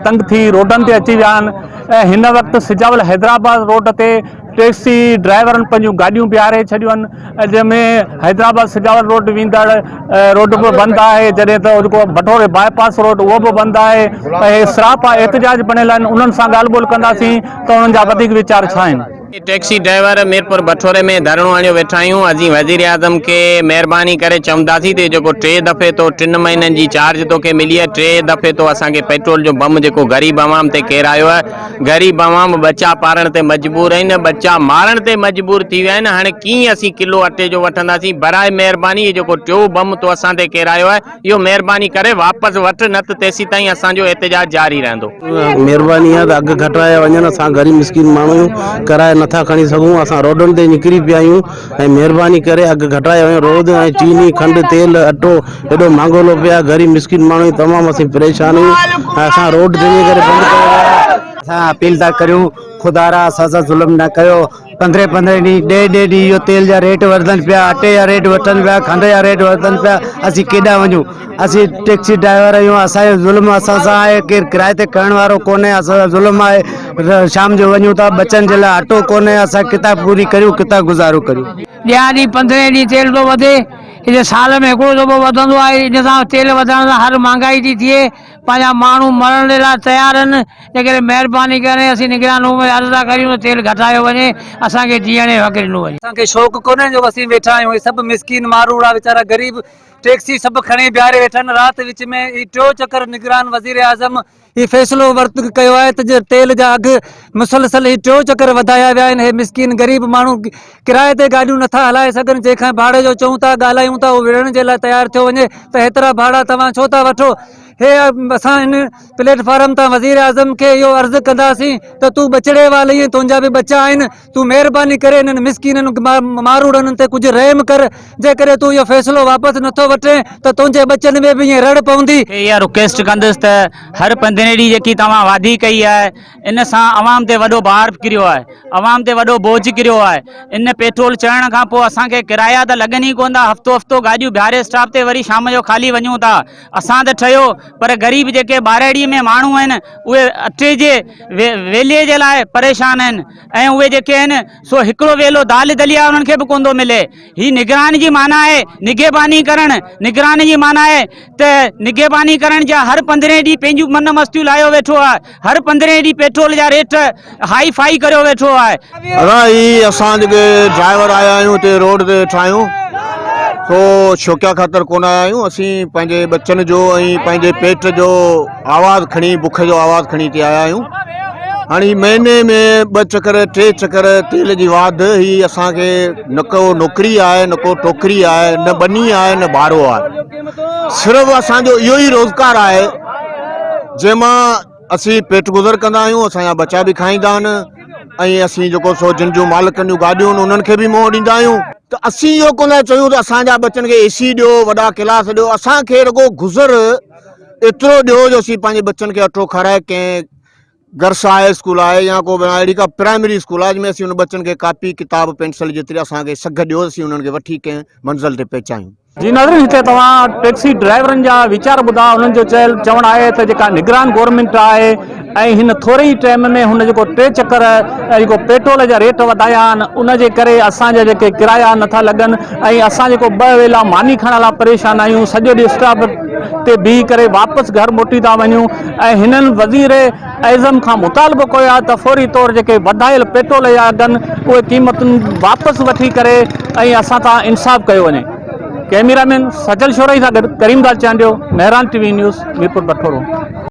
तंग थी रोडन ते अची विया आहिनि। हिन वक़्तु सिजावल हैदराबाद रोड ते टैक्सी ड्राइवरनि पंहिंजूं गाॾियूं बीहारे छॾियूं आहिनि, जंहिंमें हैदराबाद सिजावल रोड वेंदड़ रोड बि बंदि आहे, जॾहिं त जेको भटोरे बाईपास रोड उहो बि बंदि आहे। ऐं सरापा एहतजाज बणियल आहिनि, उन्हनि सां ॻाल्हि ॿोल कंदासीं त उन्हनि जा वधीक वीचार छा आहिनि। टैक्सी ड्राइवर मीरपुर भटोरे में धरणो आणियो वेठा आहियूं। अजीं वज़ीर आज़म के महिरबानी करे चवंदासीं ते जेको 3 दफ़े तो 3 महीननि जी चार्ज तोखे मिली आहे, 3 दफ़े तो असांखे पेट्रोल जो बम जेको ग़रीब आवाम ते केरायो आहे। ग़रीब आवाम बच्चा पारण ते मजबूर आहिनि, बच्चा मारण ते मजबूर थी विया आहिनि। हाणे कीअं असीं किलो अटे जो वठंदासीं? बराए महिरबानी इहो जेको टियों बम तो असां ते केरायो आहे, इहो महिरबानी करे वापसि वठि, न त तेसीं ताईं असांजो एहतजाज जारी रहंदो। महिरबानी आहे त अघु घटाया वञनि, असां ग़रीब मिसकिन माण्हू कराए नथा खणी सघूं, असां रोडनि ते निकिरी पिया आहियूं। ऐं महिरबानी करे अघु घटाए वञो। रोड ऐं चीनी खंडु तेल अटो एॾो महांगो लो पिया, ग़रीब मिसकिन माण्हू तमामु असीं परेशान आहियूं। ऐं असां रोड ते करे बंदि कयो। असां अपील था करियूं, खुदारा असां सां ज़ुल्म न कयो। 15-15 ॾींहं ॾेढ ॾींहं इहो तेल जा रेट वधनि पिया, अटे जा रेट वधनि पिया, खंड जा रेट वधनि पिया। असीं केॾां वञूं? असीं टैक्सी ड्राइवर आहियूं, असांजो ज़ुल्म असां सां आहे, केरु किराए ते करण वारो कोन्हे, असांजो ज़ुल्म आहे। शाम जो वञूं था बचनि जे लाइ अटो कोन्हे, असां किथां पूरी करियूं, किथां गुज़ारो करियूं। ॾियां ॾींहुं 15 ॾींहं तेल थो वधे, इन साल में हिकिड़ो दफ़ो वधंदो आहे। इन सां तेल वधण सां हर महांगाई थी थिए, पंहिंजा माण्हू मरण जे लाइ तयारु आहिनि। इन करे महिरबानी करे असीं निगरान में अर्ज़ु था करियूं तेल घटायो वञे, असांखे जीअण जो हक़ ॾिनो वञे। असांखे शौक़ु कोन्हे जो असीं वेठा आहियूं, सभु मिसकिन मारूड़ा वीचारा गरीब टैक्सी सभु खणी बीहारे वेठा आहिनि। राति विच में ही 3 चक्कर निगरान वज़ीर आज़म ही फ़ैसिलो वर्त कयो आहे त तेल जा अघु मुसलसल ही 3 चक्कर वधाया विया आहिनि। हे मिसकिन गरीब माण्हू किराए ते गाॾियूं नथा हलाए सघनि, जंहिंखां भाड़े जो चऊं था ॻाल्हायूं था उहो विढ़ण जे लाइ तयारु थियो वञे त हेतिरा भाड़ा तव्हां छो था वठो। हे असां इन प्लेटफॉर्म तां वज़ीर आज़म खे इहो अर्ज़ु कंदासीं त तूं बचड़े वाली आहीं, तुंहिंजा बि बच्चा आहिनि, तूं महिरबानी करे इन्हनि मिसकिननि मारूड़नि ते कुझु रहम कर। जेकॾहिं तूं इहो फ़ैसिलो वापसि नथो वठे त तुंहिंजे बच्चनि में बि ईअं रड़ पवंदी। इहा रिक्वेस्ट कंदुसि त हर 15 ॾींहं जेकी तव्हां वादी कई आहे, इन सां अवाम ते वॾो भार किरियो आहे, अवाम ते वॾो बोझ किरियो आहे। इन पेट्रोल चढ़ण खां पोइ असांखे किराया त लॻनि ई कोन था, हफ़्तो हफ़्तो गाॾियूं बीहारे स्टॉप ते वरी शाम जो ख़ाली वञूं था। असां त ठहियो, पर ग़रीब जेके ॿारहेड़ी में माण्हू आहिनि उहे अटे जे वेले जे लाइ परेशान आहिनि। ऐं उहे जेके आहिनि सो हिकिड़ो वेलो दाल दलिया उन्हनि खे बि कोन थो मिले। ही निगरान जी माना आहे निगहबानी करणु, निगरानी जी माना आहे त निगहबानी करण जा हर 15 ॾींहं पंहिंजूं मन मस्तियूं लायो वेठो आहे। हर 15 ॾींहं पेट्रोल जा रेट हाई फाई करियो वेठो आहे। असां जेके ड्राइवर आया आहियूं हिते रोड ते ठाहियूं तो शौक़िया ख़ातिर कोन आया आहियूं। असीं पंहिंजे बच्चनि जो ऐं पंहिंजे पेट जो आवाज़ु खणी, बुख जो आवाज़ु खणी हिते आया आहियूं। हाणे महीने में 2 चक्कर 3 चक्कर तेल जी वाध ही असांखे न को नौकिरी आहे, न को टोकरी आहे, न बनी आहे, न भाड़ो आहे। सिर्फ़ु असांजो इहो ई रोज़गार आहे जंहिंमां असीं पेट गुज़र कंदा आहियूं, असांजा बच्चा बि खाईंदा आहिनि। ऐं असीं जेको सो जिन जूं मालिकनि जूं गाॾियूं आहिनि उन्हनि खे बि मोह ॾींदा आहियूं। त असीं इहो कोन चयूं त असांजा बच्चनि खे AC ॾियो, वॾा क्लास ॾियो। असांखे रुगो गुज़र एतिरो ॾियो जो असीं पंहिंजे बच्चनि खे अटो खाराए, कंहिं गर्स आहे स्कूल आहे या को अहिड़ी का प्राइमरी स्कूल आहे जंहिंमें असीं उन बच्चनि खे कापी किताब पेंसिल जेतिरी असांखे सघ ॾियो, असीं उन्हनि खे वठी कंहिं मंज़िल ते पहुचायूं। जी नाज़रीन, हिते तव्हां टैक्सी ड्राइवरनि जा वीचार ॿुधा। उन्हनि जो चवणु आहे त जेका निगरान गवर्नमेंट आहे ऐं हिन थोरे ई टाइम में हुन जेको 3 चक्कर जेको पेट्रोल जा रेट वधाया आहिनि, उन जे करे असांजा जेके किराया नथा लॻनि ऐं असां जेको 2 वेला मानी खणण लाइ परेशान आहियूं। सॼो ॾींहुं स्टॉप ते बीह करे वापसि घर मोटी था वञूं। ऐं हिननि वज़ीर आज़म खां मुतालबो कयो आहे त फौरी तौर जेके वधायल पेट्रोल जा अघनि उहे क़ीमतुनि वापसि वठी करे ऐं असां तां इंसाफ़ कयो वञे। कैमरामैन सजल शोरई सां गॾु करीमदास चांडियो, मेहरान TV न्यूज़, मीरपुर भटोरो।